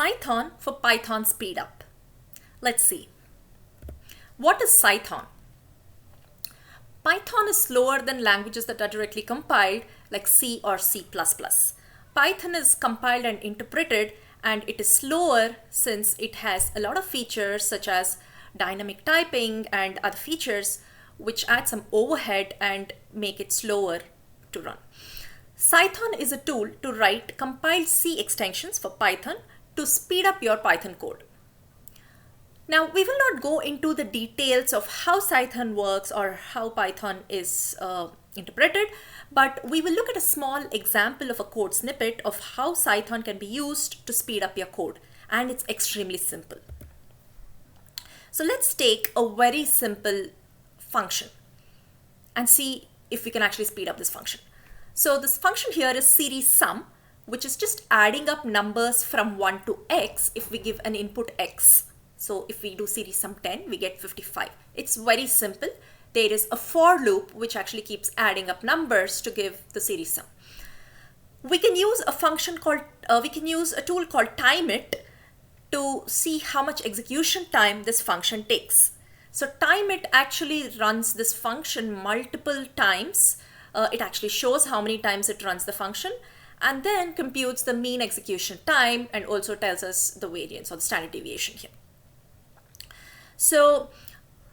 Cython for Python Speedup. Let's see. What is Cython? Python is slower than languages that are directly compiled like C or C++. Python is compiled and interpreted, and it is slower since it has a lot of features such as dynamic typing and other features which add some overhead and make it slower to run. Cython is a tool to write compiled C extensions for Python to speed up your Python code. Now, we will not go into the details of how Cython works or how Python is interpreted, but we will look at a small example of a code snippet of how Cython can be used to speed up your code, and it's extremely simple. So let's take a very simple function and see if we can actually speed up this function. So this function here is series sum, which is just adding up numbers from 1 to x if we give an input x. So if we do series sum 10, we get 55. It's very simple. There is a for loop which actually keeps adding up numbers to give the series sum. We can use a function called, we can use a tool called timeIt to see how much execution time this function takes. So timeIt actually runs this function multiple times. It actually shows how many times it runs the function and then computes the mean execution time and also tells us the variance or the standard deviation here. So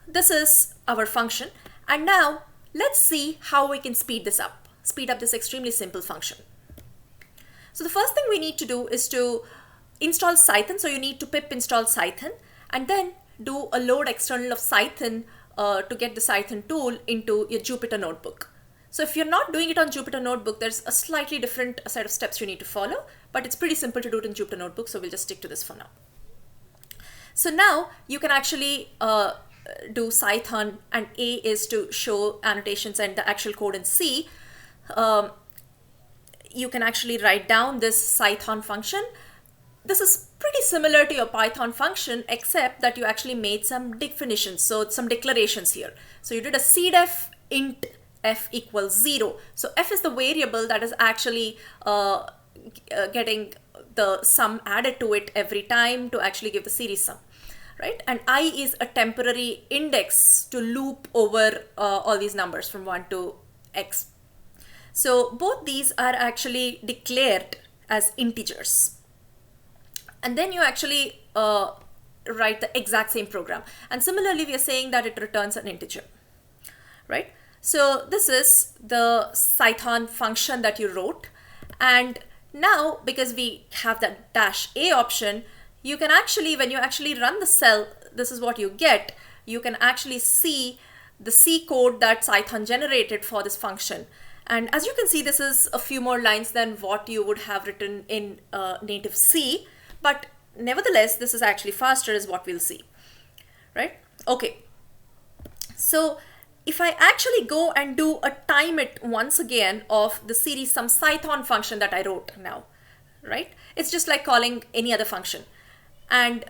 this is our function, and now let's see how we can speed up this extremely simple function. So the first thing we need to do is to install Cython. So you need to pip install Cython and then do a load external of Cython to get the Cython tool into your Jupyter notebook. So if you're not doing it on Jupyter notebook, there's a slightly different set of steps you need to follow, but it's pretty simple to do it in Jupyter notebook, so we'll just stick to this for now. So now you can actually do Cython, and A is to show annotations and the actual code in C. You can actually write down this Cython function. This is pretty similar to your Python function, except that you actually made some definitions, so some declarations here. So you did a cdef int f equals 0. So f is the variable that is actually getting the sum added to it every time to actually give the series sum. Right? And I is a temporary index to loop over all these numbers from 1 to x. So both these are actually declared as integers. And then you actually write the exact same program. And similarly, we are saying that it returns an integer. Right? So this is the Cython function that you wrote. And now, because we have that -a option, you can actually, when you actually run the cell, this is what you get. You can actually see the C code that Cython generated for this function. And as you can see, this is a few more lines than what you would have written in native C. But nevertheless, this is actually faster is what we'll see. Right? Okay. So if I actually go and do a timeIt once again of the series sum Cython function that I wrote now, right? It's just like calling any other function. And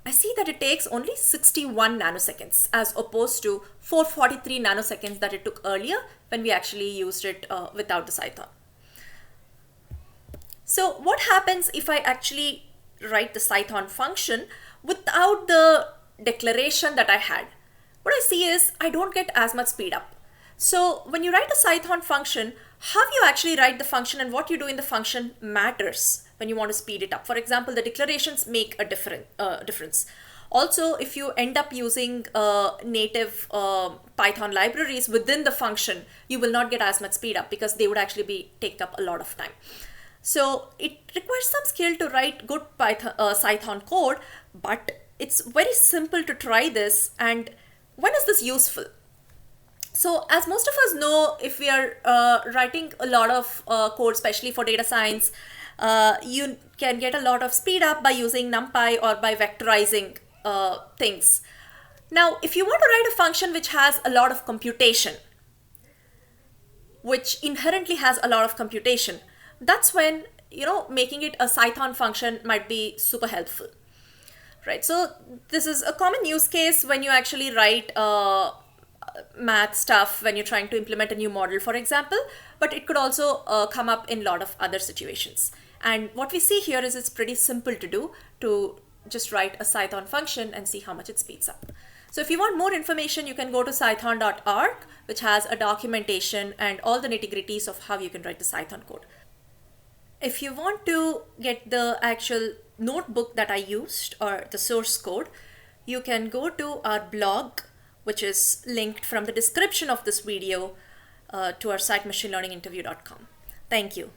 I see that it takes only 61 nanoseconds as opposed to 443 nanoseconds that it took earlier when we actually used it without the Cython. So what happens if I actually write the Cython function without the declaration that I had? What I see is I don't get as much speed up. So when you write a Cython function, how you actually write the function and what you do in the function matters when you want to speed it up. For example, the declarations make a difference. Also, if you end up using native Python libraries within the function, you will not get as much speed up because they would actually take up a lot of time. So it requires some skill to write good Python, Cython code, but it's very simple to try this. And when is this useful? So as most of us know, if we are writing a lot of code, especially for data science, you can get a lot of speed up by using NumPy or by vectorizing things. Now, if you want to write a function which has a lot of computation, which inherently has a lot of computation, that's when, making it a Cython function might be super helpful. Right? So this is a common use case when you actually write math stuff when you're trying to implement a new model, for example, but it could also come up in a lot of other situations. And what we see here is it's pretty simple to do, to just write a Cython function and see how much it speeds up. So if you want more information, you can go to cython.org, which has a documentation and all the nitty-gritties of how you can write the Cython code. If you want to get the actual notebook that I used or the source code, you can go to our blog, which is linked from the description of this video to our site machinelearninginterview.com. Thank you.